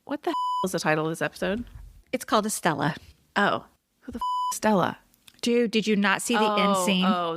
What the is the title of this episode? It's called Estella. Oh, who the is Stella? Dude, did you not see the end scene? Oh.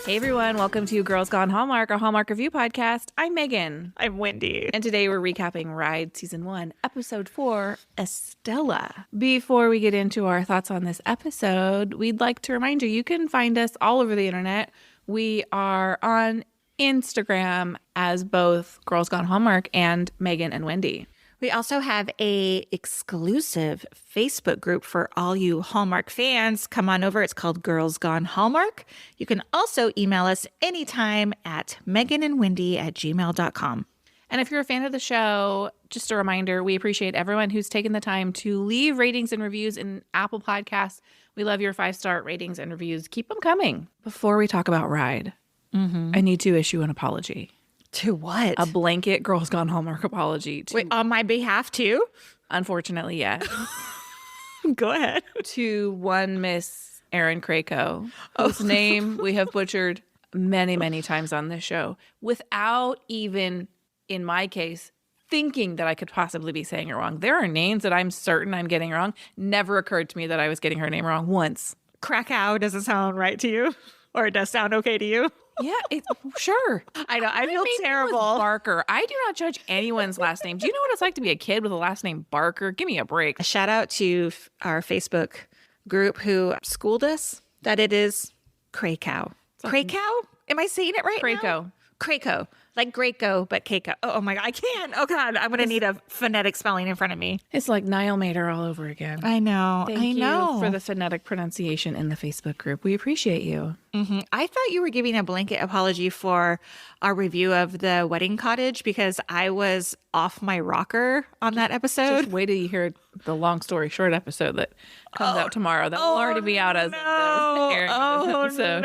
Hey everyone, welcome to Girls Gone Hallmark, a Hallmark review podcast. I'm Megan. I'm Wendy. And today we're recapping Ride Season 1, Episode 4, Estella. Before we get into our thoughts on this episode, we'd like to remind you, you can find us all over the internet. We are on Instagram as both Girls Gone Hallmark and Megan and Wendy. We also have a exclusive Facebook group for all you Hallmark fans. Come on over. It's called Girls Gone Hallmark. You can also email us anytime at meganandwendy@gmail.com. And if you're a fan of the show, just a reminder, we appreciate everyone who's taken the time to leave ratings and reviews in Apple Podcasts. We love your 5-star ratings and reviews. Keep them coming. Before we talk about Ride, I need to issue an apology. To what? A blanket Girls Gone Hallmark apology. Wait, on my behalf too? Unfortunately, yeah. Go ahead. To one Miss Erin Krakow, whose name we have butchered many, many times on this show, without even, in my case, thinking that I could possibly be saying it wrong. There are names that I'm certain I'm getting wrong. Never occurred to me that I was getting her name wrong once. Krakow doesn't sound right to you? Or it does sound okay to you? Yeah, sure. I know. I feel terrible. Barker. I do not judge anyone's last name. Do you know what it's like to be a kid with a last name Barker? Give me a break. A shout out to our Facebook group who schooled us that it is Krakow. Krakow? Am I saying it right? Krakow. Krakow. Like Graco, but Keiko. Oh my God. I can't. Oh God. I'm going to need a phonetic spelling in front of me. It's like Niall Mater all over again. I know. Thank you for the phonetic pronunciation in the Facebook group. We appreciate you. I thought you were giving a blanket apology for our review of the wedding cottage because I was off my rocker on that episode. Just wait till you hear the long story short episode that comes out tomorrow. That will already be out as the airing of this episode.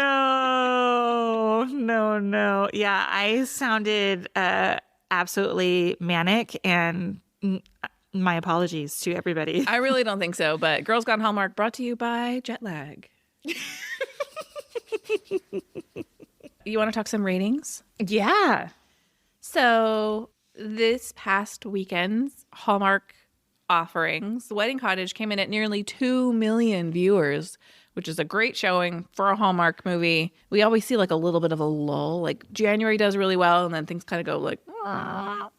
No. Yeah, I sounded absolutely manic, and my apologies to everybody. I really don't think so, but Girls Gone Hallmark brought to you by jet lag. You want to talk some ratings? Yeah. So this past weekend's Hallmark offerings, The Wedding Cottage came in at nearly 2 million viewers, which is a great showing for a Hallmark movie. We always see like a little bit of a lull. Like January does really well and then things kind of go like,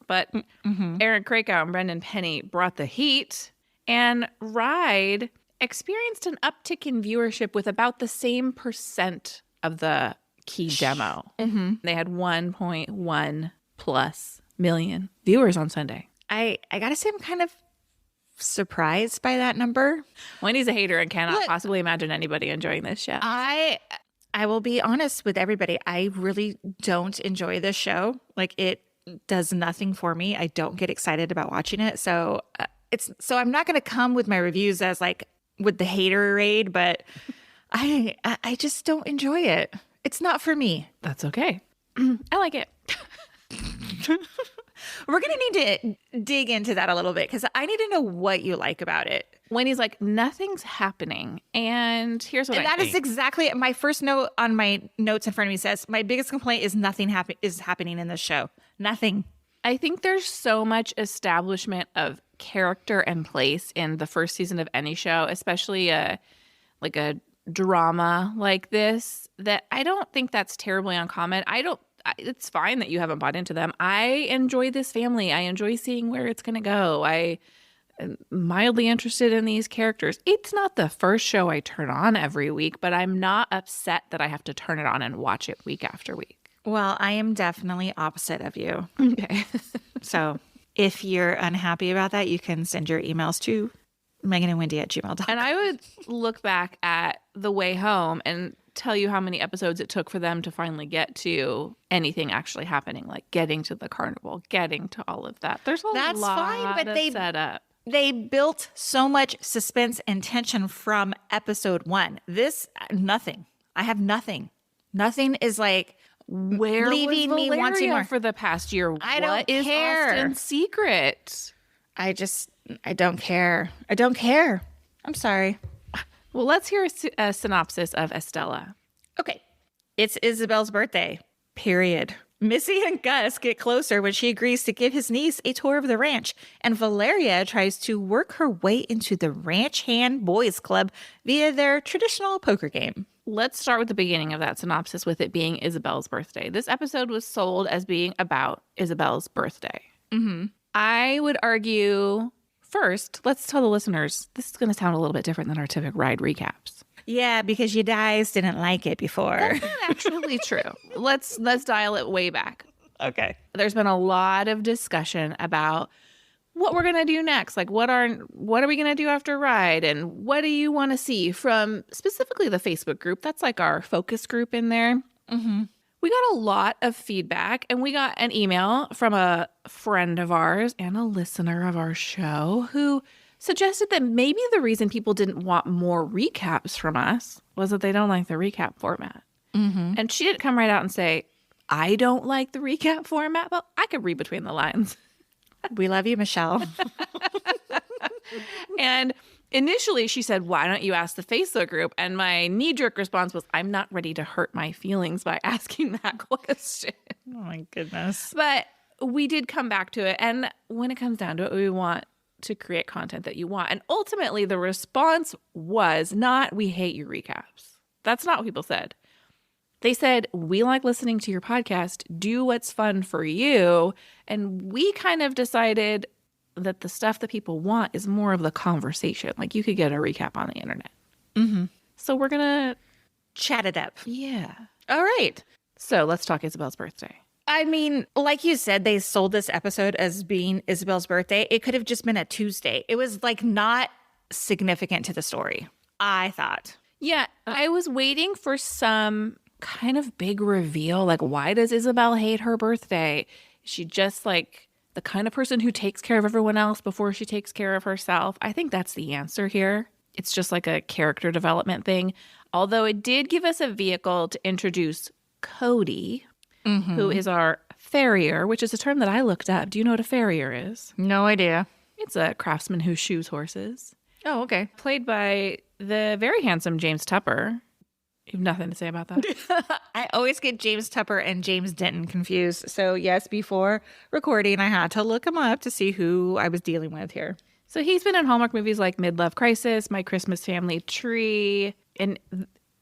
but Erin Krakow and Brendan Penny brought the heat, and Ride experienced an uptick in viewership with about the same percent of the key demo. They had 1.1 plus million viewers on Sunday. I gotta say, I'm kind of surprised by that number. Wendy's a hater and cannot possibly imagine anybody enjoying this show. I will be honest with everybody. I really don't enjoy this show. Like, it does nothing for me. I don't get excited about watching it. So I'm not going to come with my reviews as like with the hater raid, but I just don't enjoy it. It's not for me. That's okay. I like it. We're going to need to dig into that a little bit because I need to know what you like about it. Wendy's like, nothing's happening. And here's what I think. That is exactly my first note on my notes in front of me says, my biggest complaint is nothing is happening in this show. Nothing. I think there's so much establishment of character and place in the first season of any show, especially like a drama like this, that I don't think that's terribly uncommon. It's fine that you haven't bought into them. I enjoy this family. I enjoy seeing where it's going to go. I am mildly interested in these characters. It's not the first show I turn on every week, but I'm not upset that I have to turn it on and watch it week after week. Well, I am definitely opposite of you. Okay. So if you're unhappy about that, you can send your emails to meganandwendy@gmail.com. And I would look back at The Way Home and tell you how many episodes it took for them to finally get to anything actually happening, like getting to the carnival, getting to all of that. There's a lot of setup. They built so much suspense and tension from episode 1. This, nothing. I have nothing. Nothing is like where leaving was me wanting more for the past year. I don't care. Austin's secret? I don't care. I don't care. I'm sorry. Well, let's hear a synopsis of Estella. Okay. It's Isabel's birthday. Period. Missy and Gus get closer when she agrees to give his niece a tour of the ranch, and Valeria tries to work her way into the Ranch Hand Boys Club via their traditional poker game. Let's start with the beginning of that synopsis, with it being Isabel's birthday. This episode was sold as being about Isabel's birthday. Mm-hmm. I would argue, first, let's tell the listeners, this is going to sound a little bit different than our typical ride recaps. Yeah, because you guys didn't like it before. That's not actually true. Let's dial it way back. Okay. There's been a lot of discussion about what we're going to do next. Like, what are we going to do after ride? And what do you want to see from specifically the Facebook group? That's like our focus group in there. Mm-hmm. We got a lot of feedback, and we got an email from a friend of ours and a listener of our show who suggested that maybe the reason people didn't want more recaps from us was that they don't like the recap format. Mm-hmm. And she didn't come right out and say, I don't like the recap format, but I could read between the lines. We love you, Michelle. And initially she said, why don't you ask the Facebook group? And my knee-jerk response was, I'm not ready to hurt my feelings by asking that question. Oh my goodness. But we did come back to it. And when it comes down to it, we want to create content that you want. And ultimately the response was not, we hate your recaps. That's not what people said. They said, we like listening to your podcast. Do what's fun for you. And we kind of decided that the stuff that people want is more of the conversation. Like, you could get a recap on the internet. Mm-hmm. So we're going to chat it up. Yeah. All right. So let's talk Isabel's birthday. I mean, like you said, they sold this episode as being Isabel's birthday. It could have just been a Tuesday. It was like not significant to the story, I thought. Yeah, I was waiting for some kind of big reveal. Like, why does Isabel hate her birthday? Is she just like the kind of person who takes care of everyone else before she takes care of herself? I think that's the answer here. It's just like a character development thing. Although it did give us a vehicle to introduce Cody, who is our farrier, which is a term that I looked up. Do you know what a farrier is? No idea. It's a craftsman who shoes horses. Oh, okay. Played by the very handsome James Tupper. You have nothing to say about that? I always get James Tupper and James Denton confused. So yes, before recording, I had to look him up to see who I was dealing with here. So he's been in Hallmark movies like Midlove Crisis, My Christmas Family Tree, and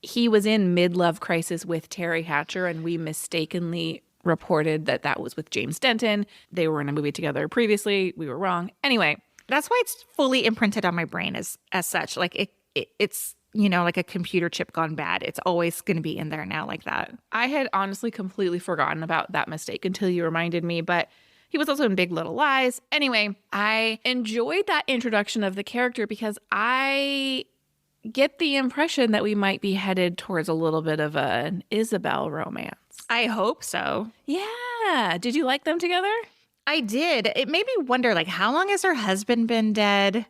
he was in Midlove Crisis with Terry Hatcher, and we mistakenly reported that that was with James Denton. They were in a movie together previously. We were wrong. Anyway. That's why it's fully imprinted on my brain as such. Like it's, you know, like a computer chip gone bad. It's always going to be in there now like that. I had honestly completely forgotten about that mistake until you reminded me, but he was also in Big Little Lies. Anyway, I enjoyed that introduction of the character because I get the impression that we might be headed towards a little bit of an Isabel romance. I hope so. Yeah. Did you like them together? I did. It made me wonder, like, how long has her husband been dead?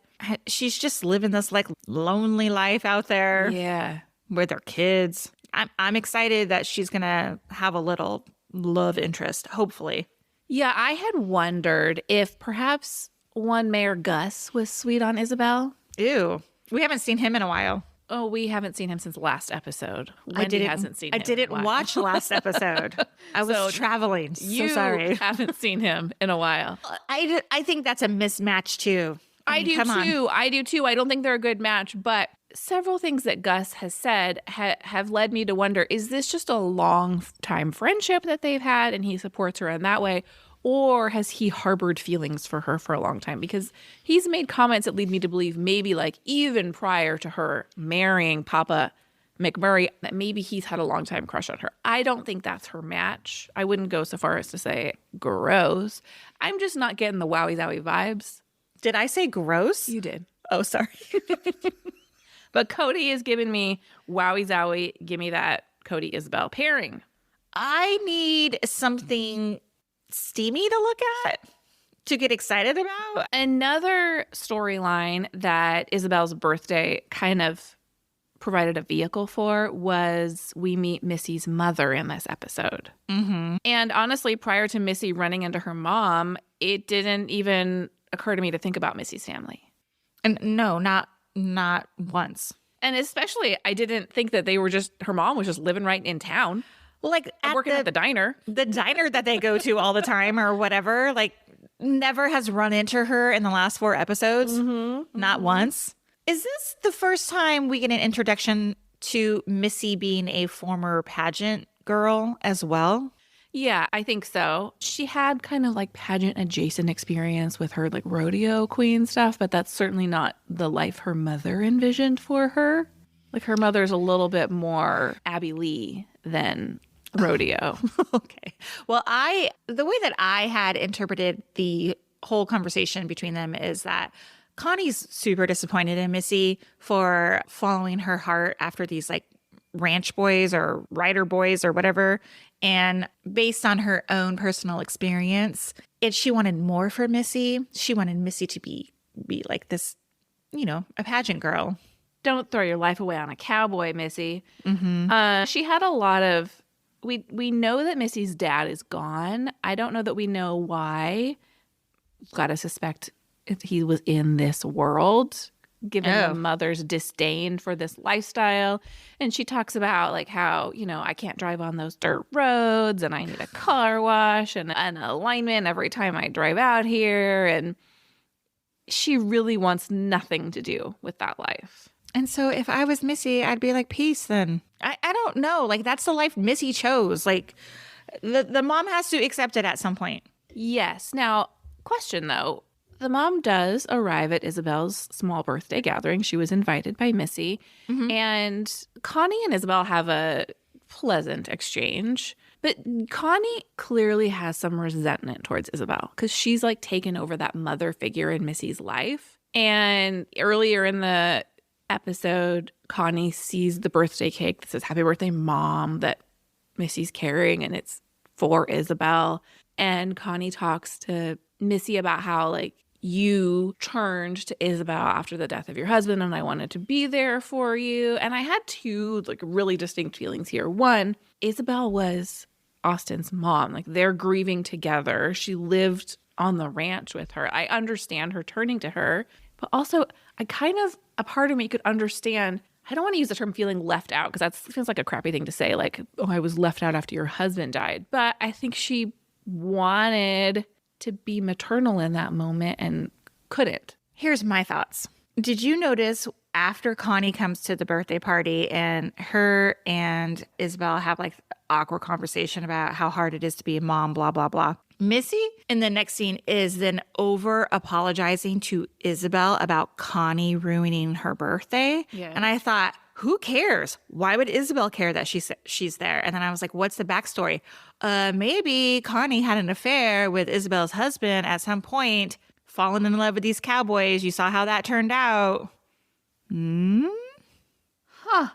She's just living this, like, lonely life out there. Yeah. With her kids. I'm excited that she's going to have a little love interest, hopefully. Yeah, I had wondered if perhaps one Mayor Gus was sweet on Isabel. Ew. We haven't seen him in a while. Oh, we haven't seen him since last episode. Wendy hasn't seen him. I didn't watch last episode. I was traveling. So sorry. You haven't seen him in a while. I think that's a mismatch too. I do too. I don't think they're a good match, but several things that Gus has said have led me to wonder, is this just a long time friendship that they've had and he supports her in that way? Or has he harbored feelings for her for a long time? Because he's made comments that lead me to believe maybe like even prior to her marrying Papa McMurray, that maybe he's had a long time crush on her. I don't think that's her match. I wouldn't go so far as to say gross. I'm just not getting the wowie zowie vibes. Did I say gross? You did. Oh, sorry. But Cody is giving me wowie zowie. Give me that Cody Isabel pairing. I need something steamy to look at, to get excited about. Another storyline that Isabel's birthday kind of provided a vehicle for was we meet Missy's mother in this episode. Mm-hmm. And honestly, prior to Missy running into her mom, it didn't even occur to me to think about Missy's family. And no, not once. And especially, I didn't think that they were just, her mom was just living right in town. Well, like Working at the diner. The diner that they go to all the time or whatever, like never has run into her in the last 4 episodes. Not once. Is this the first time we get an introduction to Missy being a former pageant girl as well? Yeah, I think so. She had kind of like pageant adjacent experience with her like rodeo queen stuff, but that's certainly not the life her mother envisioned for her. Like her mother's a little bit more Abby Lee than rodeo. Okay. Well, the way that I had interpreted the whole conversation between them is that Connie's super disappointed in Missy for following her heart after these like ranch boys or rider boys or whatever. And based on her own personal experience, she wanted more for Missy. She wanted Missy to be like this, a pageant girl. Don't throw your life away on a cowboy, Missy. She had a lot of, we know that Missy's dad is gone. I don't know that we know why. Got to suspect he was in this world, given the mother's disdain for this lifestyle. And she talks about like how, I can't drive on those dirt roads and I need a car wash and an alignment every time I drive out here. And she really wants nothing to do with that life. And so if I was Missy, I'd be like, peace then. I don't know. Like that's the life Missy chose. Like the mom has to accept it at some point. Yes. Now, question though. The mom does arrive at Isabel's small birthday gathering. She was invited by Missy. And Connie and Isabel have a pleasant exchange. But Connie clearly has some resentment towards Isabel because she's like taken over that mother figure in Missy's life. And earlier in the episode, Connie sees the birthday cake that says "Happy Birthday, Mom" that Missy's carrying, and it's for Isabel. And Connie talks to Missy about how like you turned to Isabel after the death of your husband and I wanted to be there for you. And I had 2 like really distinct feelings here. One, Isabel was Austin's mom. Like they're grieving together. She lived on the ranch with her. I understand her turning to her, but also a part of me could understand. I don't want to use the term feeling left out because that feels like a crappy thing to say. Like, oh, I was left out after your husband died. But I think she wanted to be maternal in that moment and couldn't. Here's my thoughts. Did you notice after Connie comes to the birthday party and her and Isabel have like awkward conversation about how hard it is to be a mom, blah, blah, blah. Missy in the next scene is then over apologizing to Isabel about Connie ruining her birthday. Yeah. And I thought, who cares? Why would Isabel care that she's there? And then I was like, what's the backstory? Maybe Connie had an affair with Isabel's husband at some point, fallen in love with these cowboys. You saw how that turned out. Huh.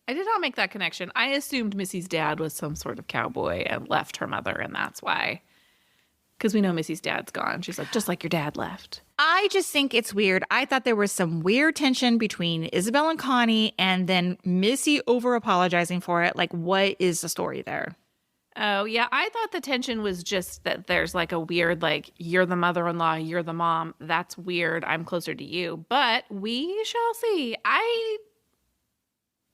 I did not make that connection. I assumed Missy's dad was some sort of cowboy and left her mother, and that's why. Because we know Missy's dad's gone. She's like, just like your dad left. I just think it's weird. I thought there was some weird tension between Isabel and Connie and then Missy over apologizing for it. Like, what is the story there? Oh, yeah. I thought the tension was just that there's like a weird, like, you're the mother-in-law, you're the mom. That's weird. I'm closer to you. But we shall see.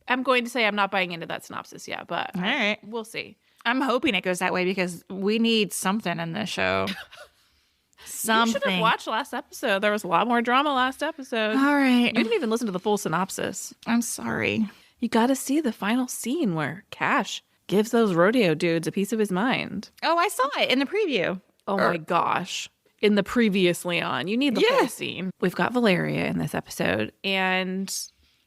I'm going to say I'm not buying into that synopsis yet, but all right, we'll see. I'm hoping it goes that way because we need something in this show. Something. You should have watched last episode. There was a lot more drama last episode. All right. You didn't even listen to the full synopsis. I'm sorry. You got to see the final scene where Cash gives those rodeo dudes a piece of his mind. Oh, I saw it in the preview. Oh my gosh. In the previously on. You need the full scene. We've got Valeria in this episode. And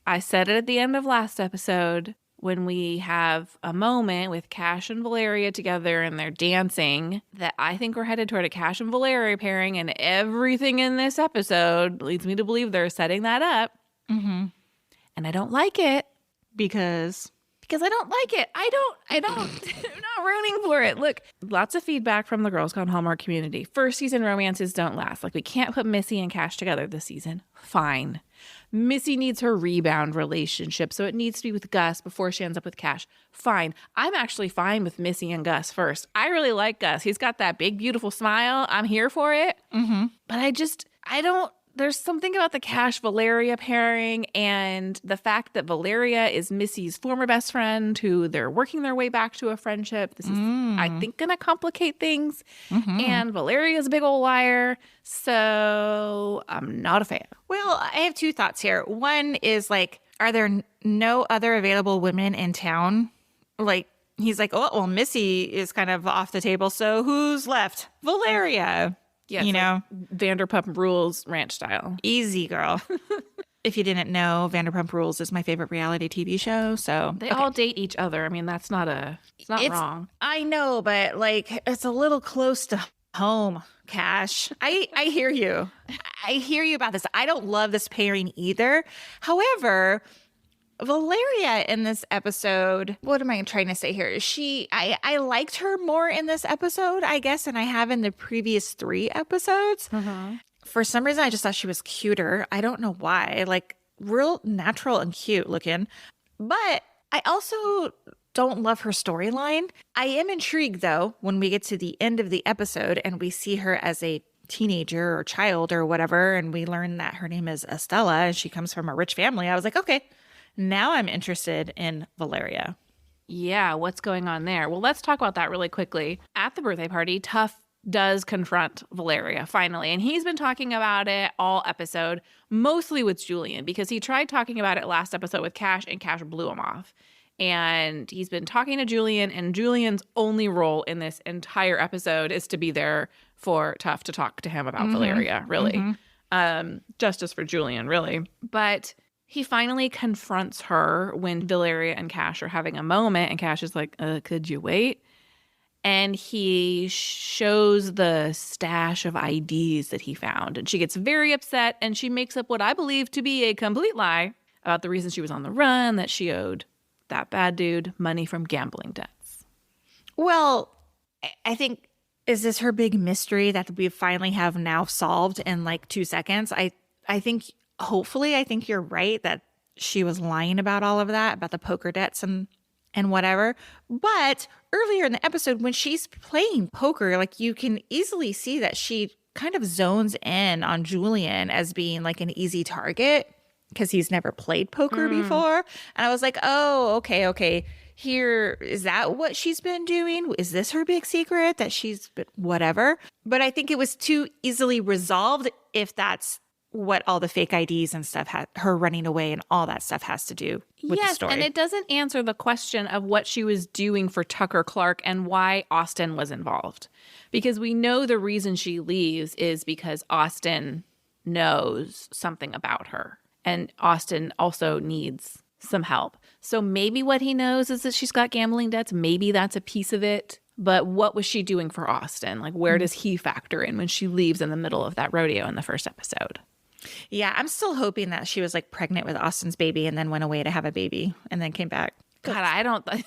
I said it at the end of last episode when we have a moment with Cash and Valeria together and they're dancing that I think we're headed toward a Cash and Valeria pairing, and everything in this episode leads me to believe they're setting that up. And I don't like it. Because I don't like it. I don't, I'm not rooting for it. Look, lots of feedback from the Girls Gone Hallmark community. First season romances don't last. Like, we can't put Missy and Cash together this season. Fine. Missy needs her rebound relationship, so it needs to be with Gus before she ends up with Cash. Fine. I'm actually fine with Missy and Gus first. I really like Gus. He's got that big, beautiful smile. I'm here for it. But there's something about the Cash Valeria pairing and the fact that Valeria is Missy's former best friend who they're working their way back to a friendship. This is, I think, going to complicate things. And Valeria's a big old liar. So I'm not a fan. Well, I have two thoughts here. One is like, are there no other available women in town? Like, he's like, oh, well, Missy is kind of off the table. So who's left? Valeria. Yeah, you know, like Vanderpump Rules ranch style. Easy, girl. If you didn't know, Vanderpump Rules is my favorite reality TV show. So they all date each other. I mean, it's not wrong. I know, but like, it's a little close to home, Cash. I hear you. I hear you about this. I don't love this pairing either. However, Valeria in this episode, what am I trying to say here? I liked her more in this episode, I guess, than I have in the previous 3 episodes. For some reason, I just thought she was cuter. I don't know why. Like, real natural and cute looking. But I also don't love her storyline. I am intrigued, though, when we get to the end of the episode and we see her as a teenager or child or whatever, and we learn that her name is Estella and she comes from a rich family. I was like, okay. Now I'm interested in Valeria. Yeah, what's going on there? Well, let's talk about that really quickly. At the birthday party, Tough does confront Valeria finally, and he's been talking about it all episode, mostly with Julian, because he tried talking about it last episode with Cash, and Cash blew him off. And he's been talking to Julian, and Julian's only role in this entire episode is to be there for Tough to talk to him about Valeria, really. Justice for Julian, really. But he finally confronts her when Valeria and Cash are having a moment, and Cash is like, could you wait? And he shows the stash of IDs that he found, and she gets very upset, and she makes up what I believe to be a complete lie about the reason she was on the run, that she owed that bad dude money from gambling debts. Well, I think, is this her big mystery that we finally have now solved in like 2 seconds? I think... Hopefully, I think you're right that she was lying about all of that, about the poker debts and whatever. But earlier in the episode, when she's playing poker, like you can easily see that she kind of zones in on Julian as being like an easy target because he's never played poker before. And I was like, oh, okay. Here, is that what she's been doing? Is this her big secret that she's been whatever? But I think it was too easily resolved if that's what all the fake IDs and stuff had, her running away and all that stuff has to do with the story. And it doesn't answer the question of what she was doing for Tucker Clark and why Austin was involved. Because we know the reason she leaves is because Austin knows something about her. And Austin also needs some help. So maybe what he knows is that she's got gambling debts. Maybe that's a piece of it. But what was she doing for Austin? Like, where does he factor in when she leaves in the middle of that rodeo in the first episode? Yeah, I'm still hoping that she was like pregnant with Austin's baby and then went away to have a baby and then came back. God, I don't. I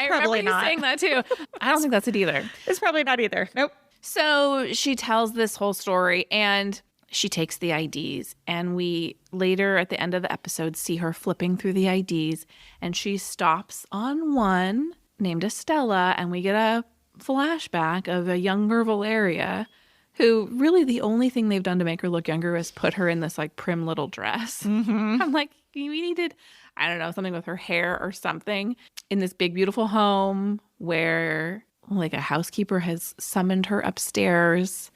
probably remember you not. saying that too. I don't think that's it either. It's probably not either. Nope. So she tells this whole story and she takes the IDs. And we later at the end of the episode see her flipping through the IDs and she stops on one named Estella. And we get a flashback of a younger Valeria who really the only thing they've done to make her look younger is put her in this like prim little dress. I'm like, we needed, I don't know, something with her hair or something in this big, beautiful home where like a housekeeper has summoned her upstairs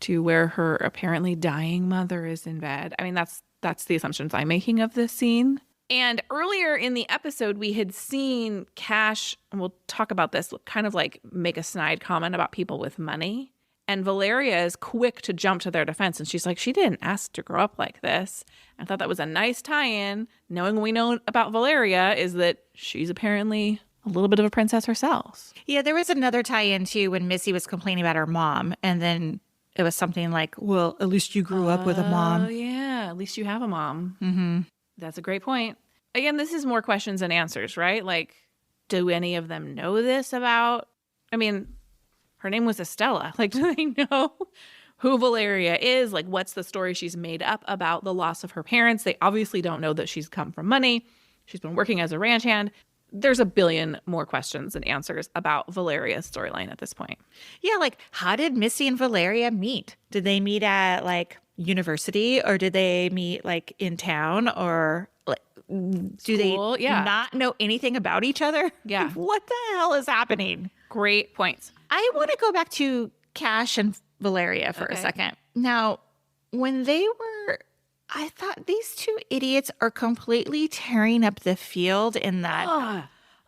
to where her apparently dying mother is in bed. I mean, that's the assumptions I'm making of this scene. And earlier in the episode, we had seen Cash, and we'll talk about this, kind of like make a snide comment about people with money. And Valeria is quick to jump to their defense. And she's like, she didn't ask to grow up like this. I thought that was a nice tie-in. Knowing what we know about Valeria is that she's apparently a little bit of a princess herself. Yeah, there was another tie-in too when Missy was complaining about her mom. And then it was something like, well, at least you grew up with a mom. Oh, yeah. At least you have a mom. That's a great point. Again, this is more questions and answers, right? Like, do any of them know this about, I mean, her name was Estella. Like, do they know who Valeria is? Like, what's the story she's made up about the loss of her parents? They obviously don't know that she's come from money. She's been working as a ranch hand. there's a billion more questions and answers about Valeria's storyline at this point. Yeah, like how did Missy and Valeria meet? Did they meet at like university, or did they meet like in town, or like do they not know anything about each other? Yeah. What the hell is happening? Great points. I want to go back to Cash and Valeria for a second. Now, when they were, I thought these two idiots are completely tearing up the field in that.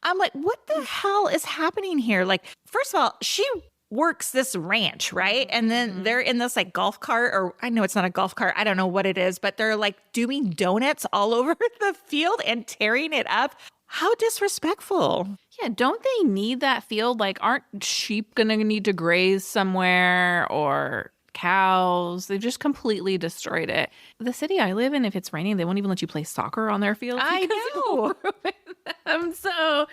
I'm like, what the hell is happening here? Like, first of all, she works this ranch, right? And then they're in this like golf cart, or I know it's not a golf cart. I don't know what it is, but they're like doing donuts all over the field and tearing it up. How disrespectful. Yeah, don't they need that field? Like, aren't sheep going to need to graze somewhere, or cows? They've just completely destroyed it. The city I live in, if it's raining, they won't even let you play soccer on their field. I know. So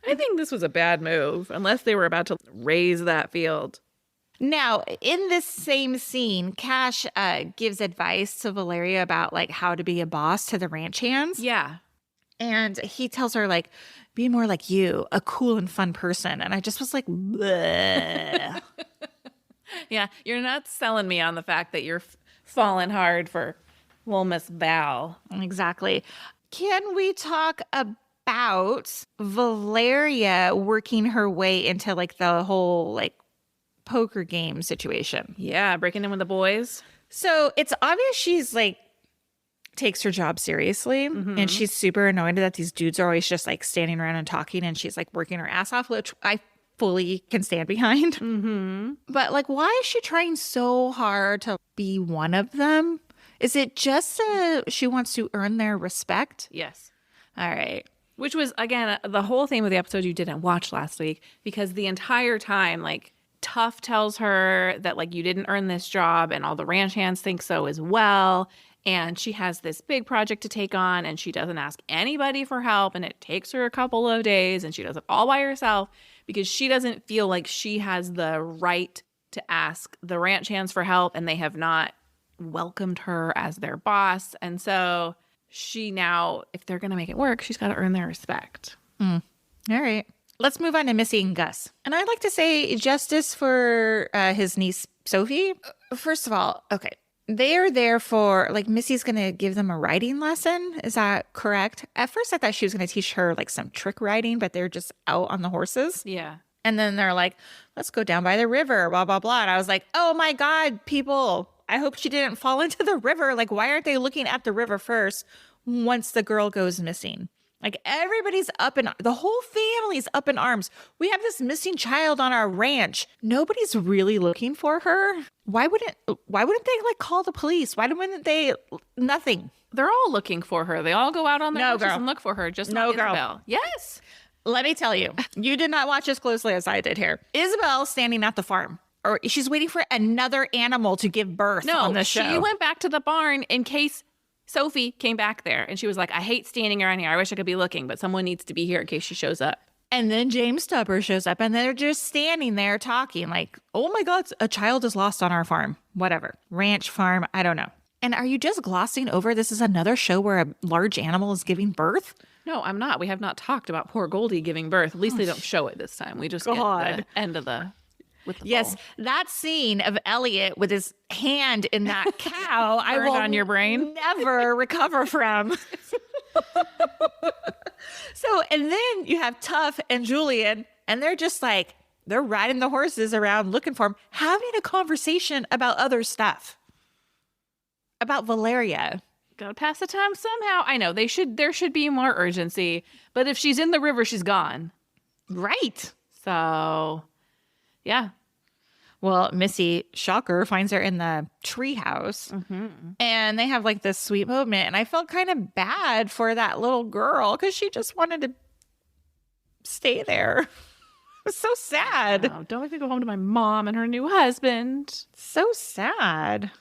I think this was a bad move, unless they were about to raise that field. Now, in this same scene, Cash gives advice to Valeria about like how to be a boss to the ranch hands. Yeah. And he tells her, like, be more like you, a cool and fun person. And I just was like, bleh. Yeah, you're not selling me on the fact that you're falling hard for little Miss Val. Exactly. Can we talk about Valeria working her way into, like, the whole, like, poker game situation? Yeah, breaking in with the boys. So it's obvious she's, like, takes her job seriously, and she's super annoyed that these dudes are always just like standing around and talking, and she's like working her ass off, which I fully can stand behind. But like, why is she trying so hard to be one of them? Is it just she wants to earn their respect? Yes. All right. Which was, again, the whole theme of the episode you didn't watch last week, because the entire time, like, Tough tells her that, like, you didn't earn this job, and all the ranch hands think so as well. And she has this big project to take on, and she doesn't ask anybody for help, and it takes her a couple of days, and she does it all by herself because she doesn't feel like she has the right to ask the ranch hands for help, and they have not welcomed her as their boss. And so she now, if they're going to make it work, she's got to earn their respect. All right. Let's move on to Missy and Gus. And I'd like to say justice for his niece, Sophie. First of all, okay. They are there for, like, Missy's going to give them a riding lesson. Is that correct? At first, I thought she was going to teach her, like, some trick riding, but they're just out on the horses. Yeah. And then they're like, let's go down by the river, blah, blah, blah. And I was like, oh, my God, people, I hope she didn't fall into the river. Like, why aren't they looking at the river first once the girl goes missing? Like, everybody's the whole family's up in arms. We have this missing child on our ranch. Nobody's really looking for her. Why wouldn't they, like, call the police? Why wouldn't they? Nothing. They're all looking for her. They all go out on their horses and look for her. Just not girl. Isabel. Yes. Let me tell you, you did not watch as closely as I did here. Isabel's standing at the farm, or she's waiting for another animal to give birth on the show. She went back to the barn in case Sophie came back there, and she was like, I hate standing around here. I wish I could be looking, but someone needs to be here in case she shows up. And then James Stubber shows up, and they're just standing there talking like, oh my God, a child is lost on our farm. Whatever. Ranch, farm, I don't know. And are you just glossing over this is another show where a large animal is giving birth? No, I'm not. We have not talked about poor Goldie giving birth. At least they don't show it this time. We just get the end of the... Yes, that scene of Elliot with his hand in that cow, I will on your brain. Never recover from. So, and then you have Tough and Julian, and they're just like, they're riding the horses around looking for him, having a conversation about other stuff. About Valeria. Gotta pass the time somehow. I know, there should be more urgency, but if she's in the river, she's gone. Right. So, yeah. Well, Missy, shocker, finds her in the treehouse, and they have like this sweet moment. And I felt kind of bad for that little girl because she just wanted to stay there. It was so sad. Oh, don't make me go home to my mom and her new husband. So sad.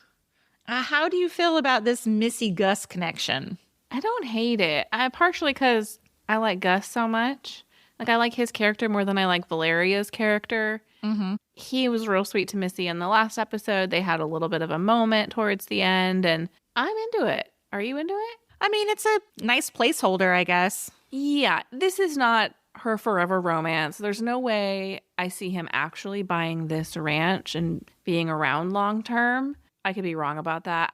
How do you feel about this Missy Gus connection? I don't hate it. Partially because I like Gus so much. Like, I like his character more than I like Valeria's character. He was real sweet to Missy in the last episode. They had a little bit of a moment towards the end, and I'm into it. Are you into it? I mean, it's a nice placeholder, I guess. Yeah, this is not her forever romance. There's no way I see him actually buying this ranch and being around long term. I could be wrong about that.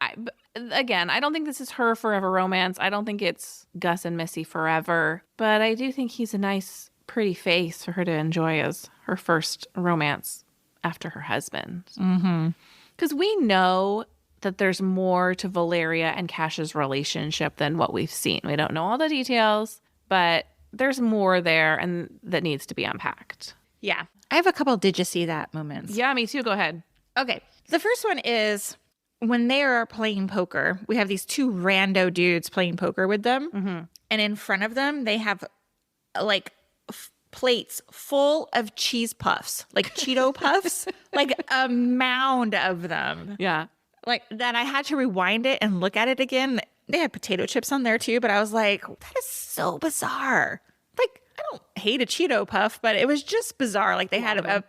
Again, I don't think this is her forever romance. I don't think it's Gus and Missy forever. But I do think he's a nice, pretty face for her to enjoy as her first romance after her husband. Because we know that there's more to Valeria and Cash's relationship than what we've seen. We don't know all the details, but there's more there and that needs to be unpacked. Yeah. I have a couple did you see that moments. Yeah, me too. Go ahead. Okay. The first one is when they are playing poker, we have these two rando dudes playing poker with them. And in front of them, they have like plates full of cheese puffs, like Cheeto puffs, like a mound of them. Yeah. Like that, I had to rewind it and look at it again. They had potato chips on there too, but I was like, that is so bizarre. Like, I don't hate a Cheeto puff, but it was just bizarre. Like they had a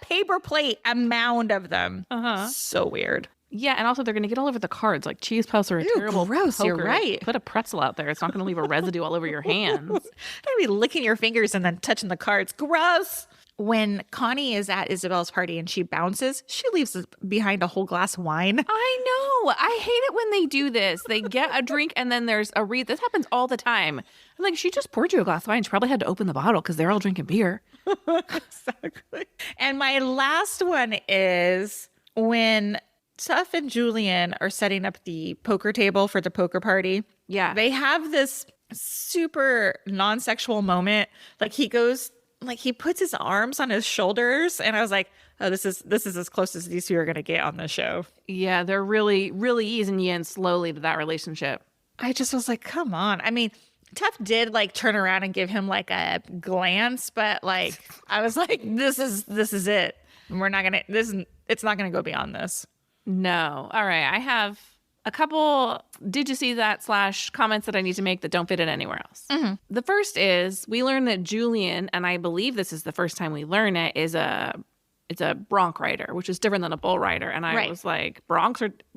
paper plate, a mound of them. So weird. Yeah, and also they're going to get all over the cards. Like cheese puffs are a terrible gross. poker. You're right. Put a pretzel out there. It's not going to leave a residue all over your hands. I'd be licking your fingers and then touching the cards. Gross. When Connie is at Isabel's party and she bounces, she leaves behind a whole glass of wine. I know. I hate it when they do this. They get a drink and then there's a wreath. This happens all the time. I'm like, she just poured you a glass of wine. She probably had to open the bottle because they're all drinking beer. Exactly. And my last one is when Tuff and Julian are setting up the poker table for the poker party. Yeah. They have this super non-sexual moment. Like he goes, like he puts his arms on his shoulders. And I was like, oh, this is as close as these two are going to get on the show. Yeah, they're really, really easing you in slowly to that relationship. I just was like, come on. I mean, Tuff did like turn around and give him like a glance, but like I was like, this is it. And we're not gonna it's not gonna go beyond this. No. All right. I have a couple did you see that / comments that I need to make that don't fit in anywhere else. The first is we learned that Julian, and I believe this is the first time we learn it, it's a bronc rider, which is different than a bull rider. And I was like,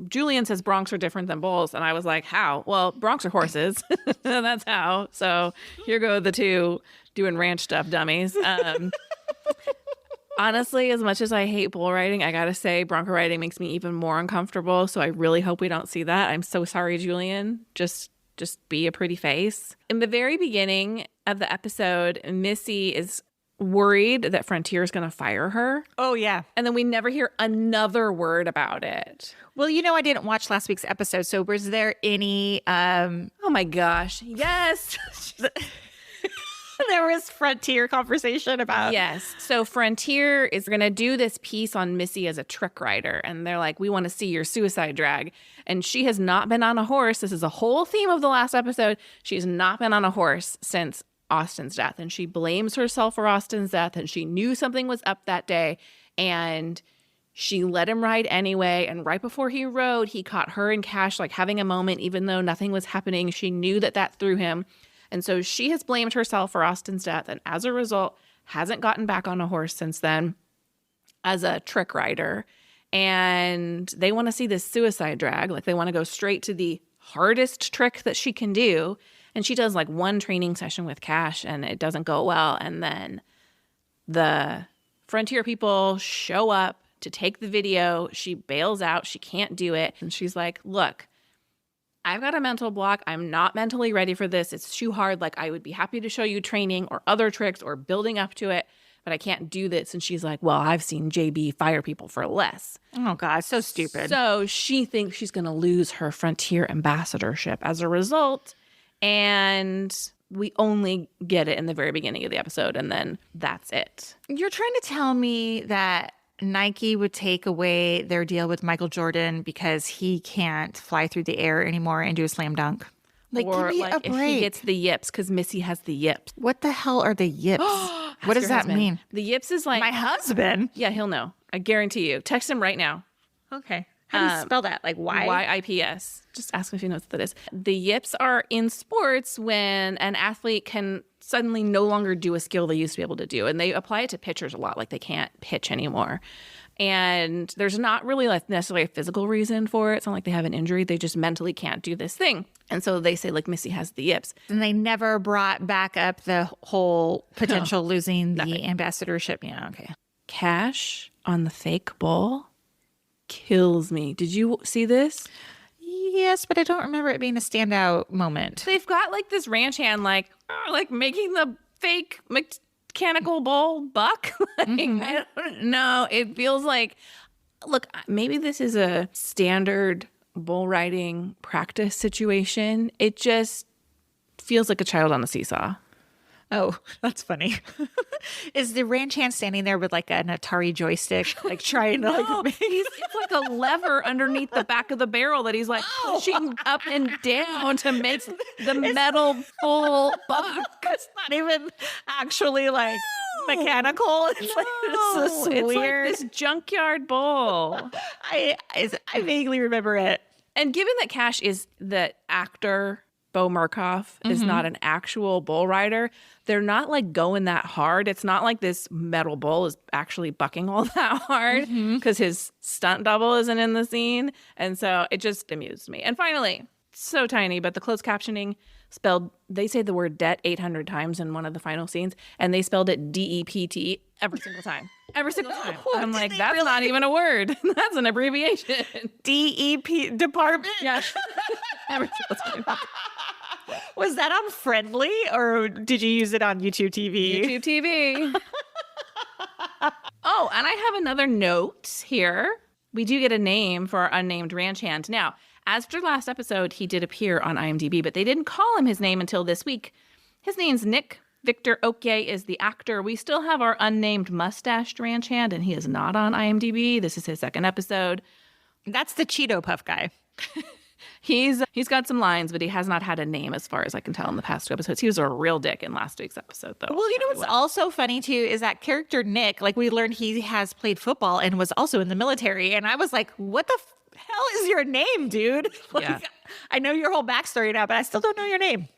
Julian says broncs are different than bulls. And I was like, how? Well, broncs are horses. That's how. So here go the two doing ranch stuff, dummies. Honestly, as much as I hate bull riding, I gotta say bronco riding makes me even more uncomfortable. So I really hope we don't see that. I'm so sorry, Julian. Just be a pretty face. In the very beginning of the episode, Missy is worried that Frontier is going to fire her. Oh, yeah. And then we never hear another word about it. Well, you know, I didn't watch last week's episode. So was there any... Oh, my gosh. Yes. There was Frontier conversation about... Yes. So Frontier is going to do this piece on Missy as a trick rider. And they're like, we want to see your suicide drag. And she has not been on a horse. This is a whole theme of the last episode. She's not been on a horse since Austin's death, and she blames herself for Austin's death, and she knew something was up that day, and she let him ride anyway. And right before he rode, he caught her and Cash like having a moment, even though nothing was happening. She knew that threw him, and so she has blamed herself for Austin's death, and as a result hasn't gotten back on a horse since then as a trick rider. And they want to see this suicide drag, like they want to go straight to the hardest trick that she can do. And she does like one training session with Cash and it doesn't go well. And then the Frontier people show up to take the video. She bails out. She can't do it. And she's like, look, I've got a mental block. I'm not mentally ready for this. It's too hard. Like I would be happy to show you training or other tricks or building up to it, but I can't do this. And she's like, well, I've seen JB fire people for less. Oh, God, so stupid. So she thinks she's going to lose her Frontier ambassadorship as a result. And we only get it in the very beginning of the episode, and then that's it. You're trying to tell me that Nike would take away their deal with Michael Jordan because he can't fly through the air anymore and do a slam dunk? Like, or give me like a if break. he gets the yips, because Missy has the yips. What the hell are the yips? What does that mean? The yips is like... My husband? Yeah, he'll know. I guarantee you. Text him right now. Okay. How do you spell that? Like Y? Y-I-P-S. Just ask him if he knows what that is. The yips are in sports when an athlete can suddenly no longer do a skill they used to be able to do. And they apply it to pitchers a lot. Like they can't pitch anymore. And there's not really like necessarily a physical reason for it. It's not like they have an injury. They just mentally can't do this thing. And so they say like Missy has the yips. And they never brought back up the whole potential losing the ambassadorship. Yeah, okay. Cash on the fake bull kills me. Did you see this? Yes, but I don't remember it being a standout moment. They've got like this ranch hand like making the fake mechanical bull buck. I don't know. It feels like, look, maybe this is a standard bull riding practice situation. It just feels like a child on a seesaw. Oh, that's funny. Is the ranch hand standing there with like an Atari joystick, like trying to it's like a lever underneath the back of the barrel that he's like pushing up and down to make the metal bull buck. It's not even actually like mechanical. It's weird. Like this junkyard bull. I vaguely remember it. And given that Cash is the actor, Bo Murkoff is not an actual bull rider, they're not like going that hard. It's not like this metal bull is actually bucking all that hard because his stunt double isn't in the scene. And so it just amused me. And finally, so tiny, but the closed captioning spelled, they say the word debt 800 times in one of the final scenes, and they spelled it DEPT every single time. Every single time. I'm like, that's not even a word. That's an abbreviation. DEP department? Yes. Every single time. Was that on Friendly or did you use it on YouTube TV? YouTube TV. Oh, and I have another note here. We do get a name for our unnamed ranch hand. Now, as for last episode, he did appear on IMDb, but they didn't call him his name until this week. His name's Nick Victor Okie is the actor. We still have our unnamed mustached ranch hand, and he is not on IMDb. This is his second episode. That's the Cheeto Puff guy. He's got some lines, but he has not had a name as far as I can tell in the past 2 episodes. He was a real dick in last week's episode, though. Well, you know what's also funny, too, is that character Nick, like we learned he has played football and was also in the military. And I was like, what the hell is your name, dude? Like, I know your whole backstory now, but I still don't know your name.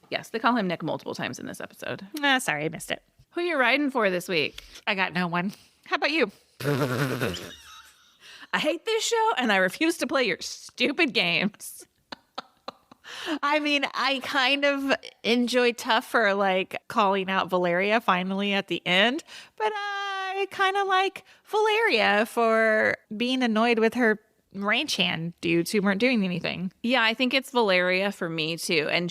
Yes, they call him Nick multiple times in this episode. Sorry, I missed it. Who are you riding for this week? I got no one. How about you? I hate this show, and I refuse to play your stupid games. I mean, I kind of enjoy Tough for like calling out Valeria finally at the end, but I kind of like Valeria for being annoyed with her ranch hand dudes who weren't doing anything. Yeah, I think it's Valeria for me too. And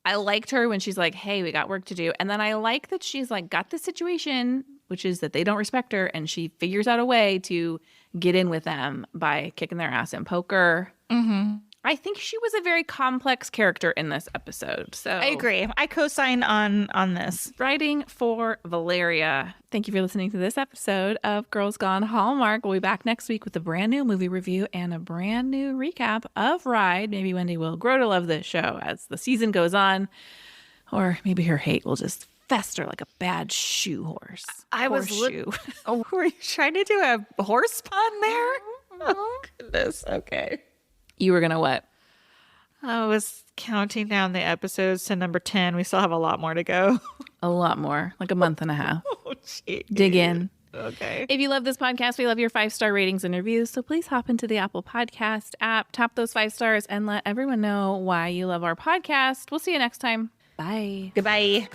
I liked her when she's like, hey, we got work to do. And then I like that she's like got the situation, which is that they don't respect her. And she figures out a way to get in with them by kicking their ass in poker. I think she was a very complex character in this episode. So I agree. I co-sign on this. Writing for Valeria. Thank you for listening to this episode of Girls Gone Hallmark. We'll be back next week with a brand new movie review and a brand new recap of Ride. Maybe Wendy will grow to love this show as the season goes on. Or maybe her hate will just fester like a bad shoe horse. Oh, were you trying to do a horse pun there? Oh, goodness. Okay. You were going to what? I was counting down the episodes to number 10. We still have a lot more to go. A lot more, like a month and a half. Oh, gee. Dig in. Okay. If you love this podcast, we love your 5-star ratings and reviews. So please hop into the Apple Podcast app, tap those 5 stars, and let everyone know why you love our podcast. We'll see you next time. Bye. Goodbye.